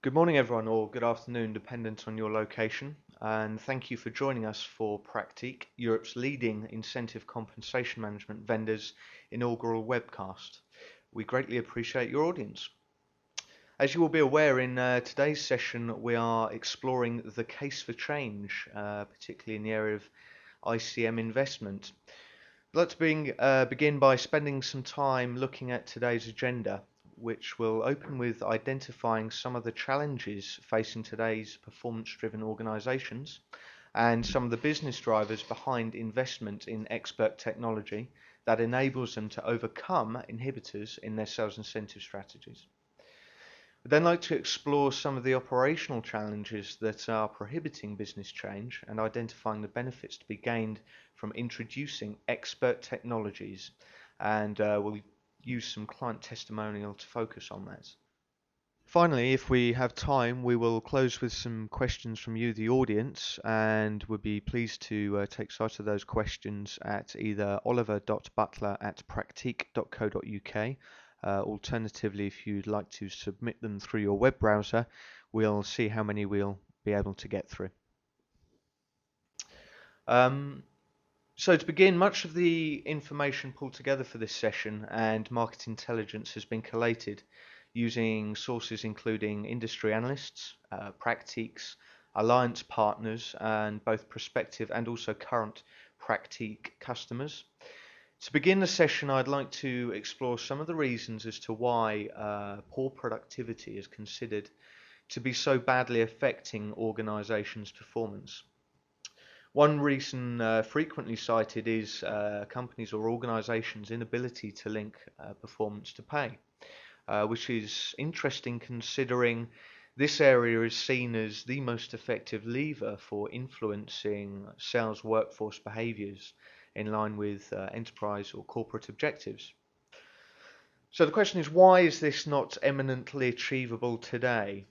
Good morning, everyone, or good afternoon, dependent on your location. And thank you for joining us for Practique, Europe's leading incentive compensation management vendor's inaugural webcast. We greatly appreciate your audience. As you will be aware, in today's session, we are exploring the case for change, particularly in the area of ICM investment. Let's begin by spending some time looking at today's agenda, which will open with identifying some of the challenges facing today's performance-driven organizations and some of the business drivers behind investment in expert technology that enables them to overcome inhibitors in their sales incentive strategies. We'd then like to explore some of the operational challenges that are prohibiting business change and identifying the benefits to be gained from introducing expert technologies, and we'll use some client testimonial to focus on that. Finally, if we have time, we will close with some questions from you, the audience, and we'll be pleased to take sight of those questions at either oliver.butler@practique.co.uk. Alternatively, if you'd like to submit them through your web browser, we'll see how many we'll be able to get through. So to begin, much of the information pulled together for this session and market intelligence has been collated using sources including industry analysts, Practiques, alliance partners, and both prospective and also current Practique customers. To begin the session, I'd like to explore some of the reasons as to why poor productivity is considered to be so badly affecting organizations' performance. One reason frequently cited is companies or organizations' inability to link performance to pay, which is interesting considering this area is seen as the most effective lever for influencing sales workforce behaviors in line with enterprise or corporate objectives. So the question is, why is this not eminently achievable today?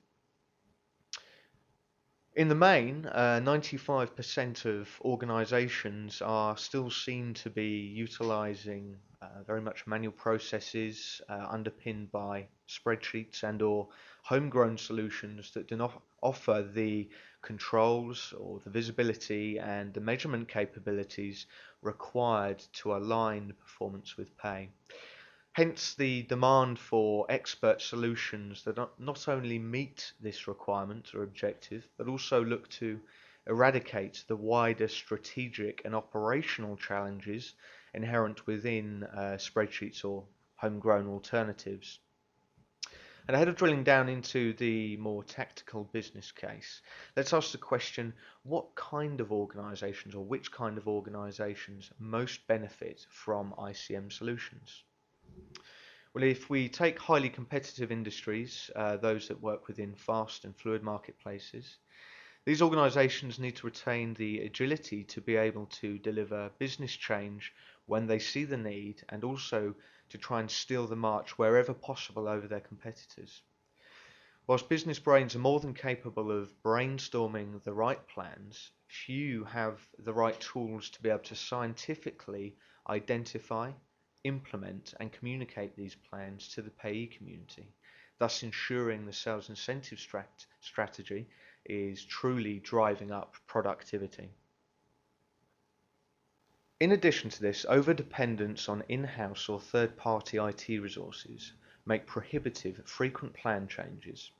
In the main, 95% of organizations are still seen to be utilizing very much manual processes underpinned by spreadsheets and or homegrown solutions that do not offer the controls or the visibility and the measurement capabilities required to align performance with pay. Hence the demand for expert solutions that not only meet this requirement or objective, but also look to eradicate the wider strategic and operational challenges inherent within spreadsheets or homegrown alternatives. And ahead of drilling down into the more tactical business case, let's ask the question, what kind of organizations or which kind of organizations most benefit from ICM solutions? Well, if we take highly competitive industries, those that work within fast and fluid marketplaces, these organizations need to retain the agility to be able to deliver business change when they see the need and also to try and steal the march wherever possible over their competitors. Whilst business brains are more than capable of brainstorming the right plans, few have the right tools to be able to scientifically identify, implement and communicate these plans to the payee community, thus ensuring the sales incentive strategy is truly driving up productivity. In addition to this, overdependence on in-house or third-party IT resources make prohibitive frequent plan changes.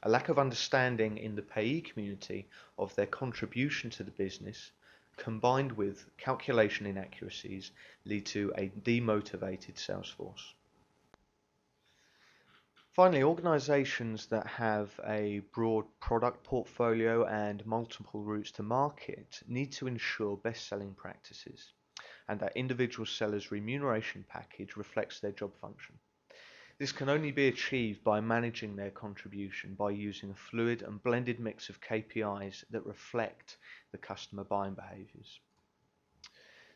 A lack of understanding in the payee community of their contribution to the business combined with calculation inaccuracies lead to a demotivated sales force. Finally, organizations that have a broad product portfolio and multiple routes to market need to ensure best-selling practices and that individual sellers' remuneration package reflects their job function. This can only be achieved by managing their contribution by using a fluid and blended mix of KPIs that reflect the customer buying behaviors.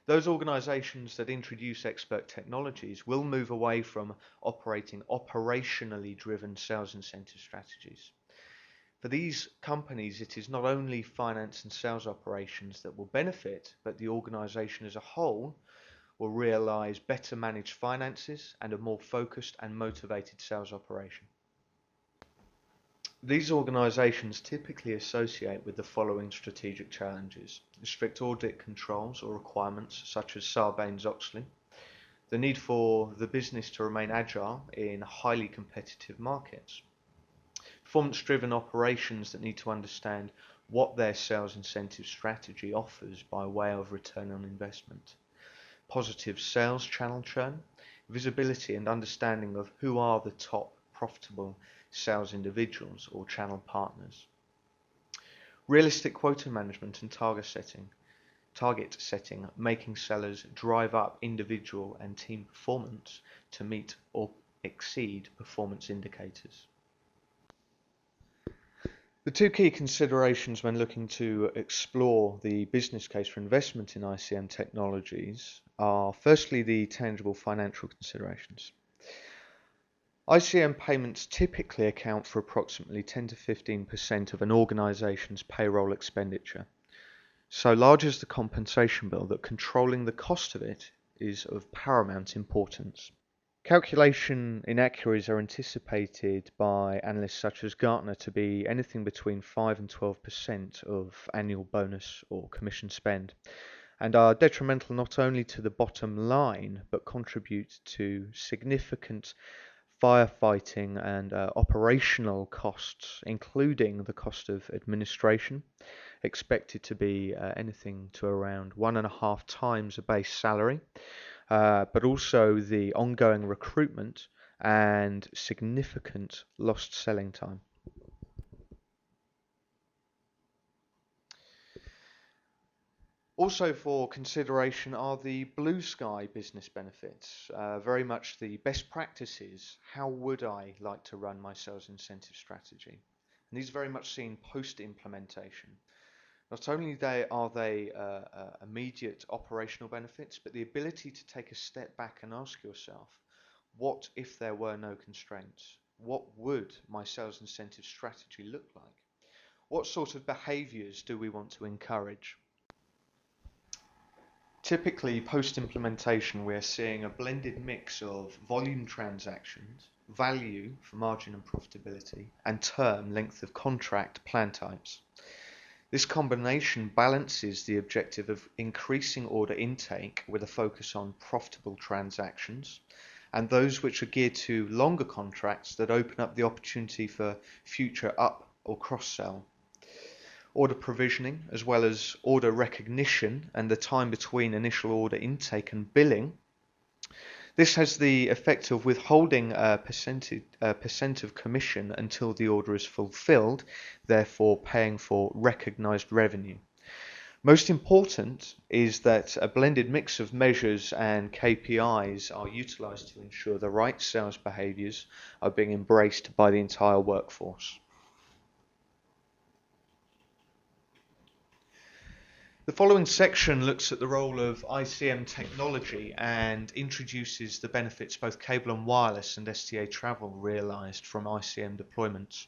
Those organizations that introduce expert technologies will move away from operating operationally driven sales incentive strategies. For these companies, it is not only finance and sales operations that will benefit, but the organization as a whole will realize better managed finances and a more focused and motivated sales operation. These organisations typically associate with the following strategic challenges: strict audit controls or requirements such as Sarbanes-Oxley, the need for the business to remain agile in highly competitive markets, performance-driven operations that need to understand what their sales incentive strategy offers by way of return on investment, positive sales channel churn, visibility and understanding of who are the top profitable sales individuals or channel partners, realistic quota management and target setting, making sellers drive up individual and team performance to meet or exceed performance indicators. The two key considerations when looking to explore the business case for investment in ICM technologies are firstly the tangible financial considerations. ICM payments typically account for approximately 10 to 15% of an organisation's payroll expenditure. So large is the compensation bill that controlling the cost of it is of paramount importance. Calculation inaccuracies are anticipated by analysts such as Gartner to be anything between 5 and 12% of annual bonus or commission spend, and are detrimental not only to the bottom line but contribute to significant firefighting and operational costs, including the cost of administration, expected to be anything to around 1.5 times a base salary, but also the ongoing recruitment and significant lost selling time. Also for consideration are the blue sky business benefits, very much the best practices. How would I like to run my sales incentive strategy? And these are very much seen post-implementation. Not only are they immediate operational benefits, but the ability to take a step back and ask yourself, what if there were no constraints? What would my sales incentive strategy look like? What sort of behaviours do we want to encourage? Typically, post-implementation, we're seeing a blended mix of volume transactions, value for margin and profitability, and term, length of contract, plan types. This combination balances the objective of increasing order intake with a focus on profitable transactions and those which are geared to longer contracts that open up the opportunity for future up or cross-sell. Order provisioning, as well as order recognition and the time between initial order intake and billing. This has the effect of withholding a percent of commission until the order is fulfilled, therefore paying for recognized revenue. Most important is that a blended mix of measures and KPIs are utilized to ensure the right sales behaviors are being embraced by the entire workforce. The following section looks at the role of ICM technology and introduces the benefits both cable and wireless and STA travel realized from ICM deployments.